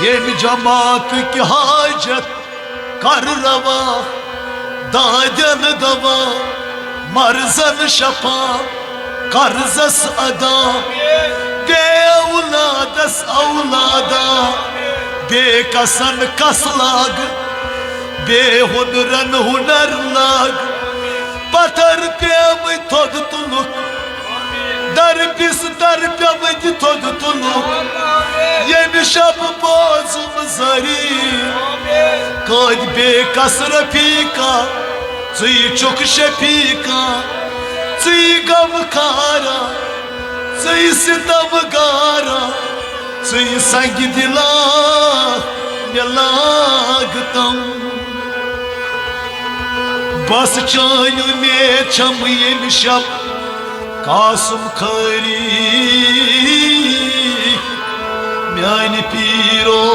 M جماعت کی حاجت کر روا دادن دوا مرزن شفا قرضس ادا دے اولادس اولادا دے کسن کس لاگ دے ہنرن ہنر لاگ پتر پیم تھود تلک در پس در پیم تھود تلک یم شب بازم زری کد بے کس رفیقا ژی چک شفیقا ژی غم کارا ژی ستم گارا ژی سنگ دلا مے لاگتم بس چانیو مے چھم یم شب قاسم خری میانہ پیرو